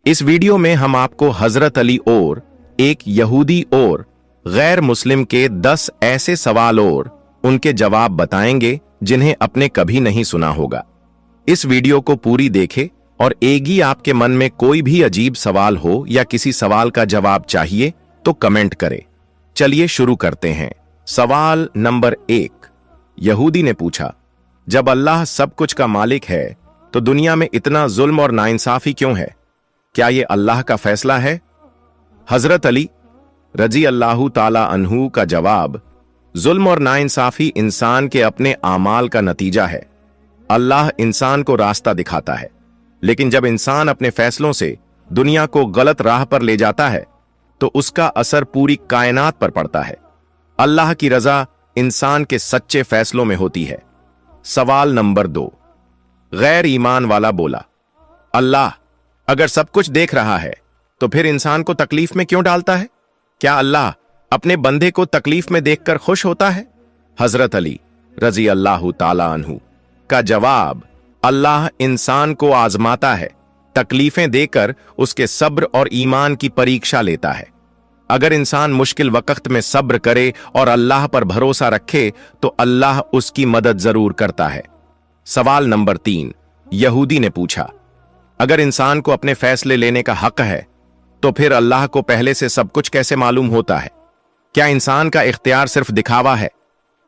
इस वीडियो में हम आपको हजरत अली और एक यहूदी और गैर मुस्लिम के 10 ऐसे सवाल और उनके जवाब बताएंगे जिन्हें आपने कभी नहीं सुना होगा। इस वीडियो को पूरी देखें और एक ही आपके मन में कोई भी अजीब सवाल हो या किसी सवाल का जवाब चाहिए तो कमेंट करें। चलिए शुरू करते हैं। सवाल नंबर 1। यहूदी ने पूछा, जब अल्लाह सब कुछ का मालिक है तो दुनिया में इतना जुल्म और नाइंसाफी क्यों है? क्या यह अल्लाह का फैसला है? हजरत अली रजी अल्लाहु ताला अन्हु का जवाब, जुल्म और नाइंसाफी इंसान के अपने आमाल का नतीजा है। अल्लाह इंसान को रास्ता दिखाता है, लेकिन जब इंसान अपने फैसलों से दुनिया को गलत राह पर ले जाता है तो उसका असर पूरी कायनात पर पड़ता है। अल्लाह की रजा इंसान के सच्चे फैसलों में होती है। सवाल नंबर 2। गैर ईमान वाला बोला, अल्लाह अगर सब कुछ देख रहा है तो फिर इंसान को तकलीफ में क्यों डालता है? क्या अल्लाह अपने बंदे को तकलीफ में देखकर खुश होता है? हजरत अली रजी अल्लाहु ताला अन्हु का जवाब, अल्लाह इंसान को आजमाता है, तकलीफें देकर उसके सब्र और ईमान की परीक्षा लेता है। अगर इंसान मुश्किल वक्त में सब्र करे और अल्लाह पर भरोसा रखे तो अल्लाह उसकी मदद जरूर करता है। सवाल नंबर 3। यहूदी ने पूछा, अगर इंसान को अपने फैसले लेने का हक है तो फिर अल्लाह को पहले से सब कुछ कैसे मालूम होता है? क्या इंसान का इख्तियार सिर्फ दिखावा है?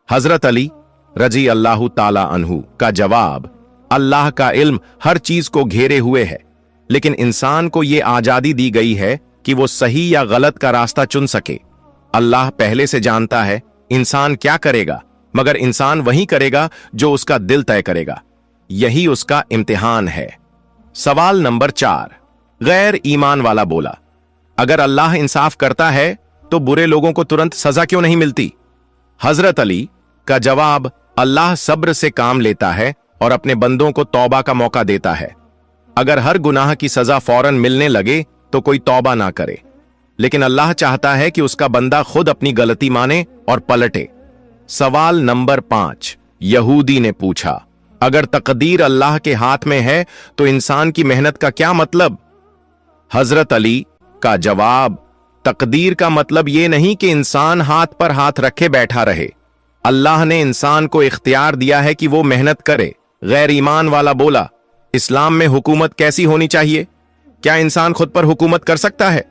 हजरत अली रजी अल्लाहु ताला अन्हु का जवाब, अल्लाह का इल्म हर चीज को घेरे हुए है, लेकिन इंसान को यह आजादी दी गई है कि वो सही या गलत का रास्ता चुन सके। अल्लाह पहले से जानता है इंसान क्या करेगा, मगर इंसान वही करेगा जो उसका दिल तय करेगा। यही उसका इम्तिहान है। सवाल नंबर 4। गैर ईमान वाला बोला, अगर अल्लाह इंसाफ करता है तो बुरे लोगों को तुरंत सजा क्यों नहीं मिलती? हजरत अली का जवाब, अल्लाह सब्र से काम लेता है और अपने बंदों को तौबा का मौका देता है। अगर हर गुनाह की सजा फौरन मिलने लगे तो कोई तौबा ना करे, लेकिन अल्लाह चाहता है कि उसका बंदा खुद अपनी गलती माने और पलटे। सवाल नंबर 5। यहूदी ने पूछा, अगर तकदीर अल्लाह के हाथ में है तो इंसान की मेहनत का क्या मतलब? हजरत अली का जवाब, तकदीर का मतलब यह नहीं कि इंसान हाथ पर हाथ रखे बैठा रहे। अल्लाह ने इंसान को इख्तियार दिया है कि वो मेहनत करे। गैर ईमान वाला बोला, इस्लाम में हुकूमत कैसी होनी चाहिए? क्या इंसान खुद पर हुकूमत कर सकता है?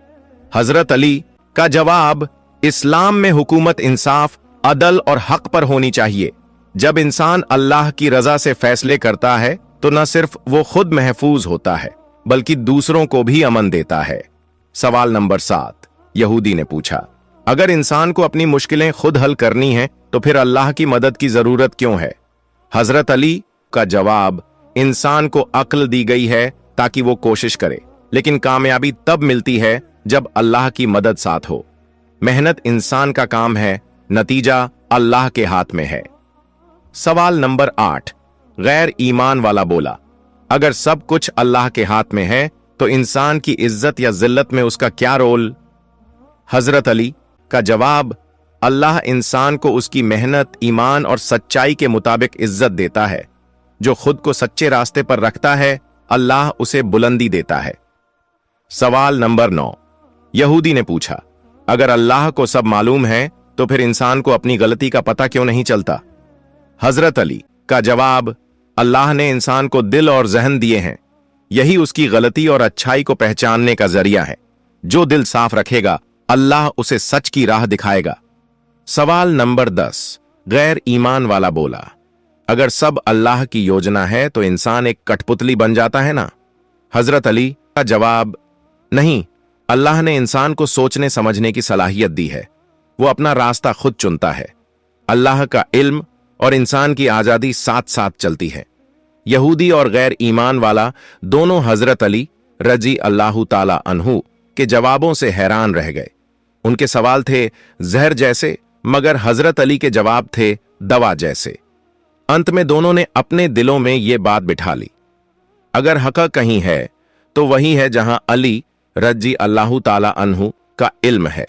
हजरत अली का जवाब, इस्लाम में हुकूमत इंसाफ, अदल और हक पर होनी चाहिए। जब इंसान अल्लाह की रजा से फैसले करता है तो न सिर्फ वो खुद महफूज होता है बल्कि दूसरों को भी अमन देता है। सवाल नंबर 7। यहूदी ने पूछा, अगर इंसान को अपनी मुश्किलें खुद हल करनी है तो फिर अल्लाह की मदद की जरूरत क्यों है? हजरत अली का जवाब, इंसान को अक्ल दी गई है ताकि वो कोशिश करे, लेकिन कामयाबी तब मिलती है जब अल्लाह की मदद साथ हो। मेहनत इंसान का काम है, नतीजा अल्लाह के हाथ में है। सवाल नंबर 8। गैर ईमान वाला बोला, अगर सब कुछ अल्लाह के हाथ में है तो इंसान की इज्जत या जिल्लत में उसका क्या रोल? हजरत अली का जवाब, अल्लाह इंसान को उसकी मेहनत, ईमान और सच्चाई के मुताबिक इज्जत देता है। जो खुद को सच्चे रास्ते पर रखता है अल्लाह उसे बुलंदी देता है। सवाल नंबर 9। यहूदी ने पूछा, अगर अल्लाह को सब मालूम है तो फिर इंसान को अपनी गलती का पता क्यों नहीं चलता? हजरत अली का जवाब, अल्लाह ने इंसान को दिल और जहन दिए हैं, यही उसकी गलती और अच्छाई को पहचानने का जरिया है। जो दिल साफ रखेगा अल्लाह उसे सच की राह दिखाएगा। सवाल नंबर 10। गैर ईमान वाला बोला, अगर सब अल्लाह की योजना है तो इंसान एक कठपुतली बन जाता है ना? हजरत अली का जवाब, नहीं, अल्लाह ने इंसान को सोचने समझने की सलाहियत दी है। वो अपना रास्ता खुद चुनता है। अल्लाह का इल्म और इंसान की आजादी साथ साथ चलती है। यहूदी और गैर ईमान वाला दोनों हजरत अली रजी अल्लाहु ताला अन्हु के जवाबों से हैरान रह गए। उनके सवाल थे जहर जैसे, मगर हजरत अली के जवाब थे दवा जैसे। अंत में दोनों ने अपने दिलों में यह बात बिठा ली, अगर हक कहीं है तो वही है जहां अली रजी अल्लाहु ताला अन्हु का इल्म है।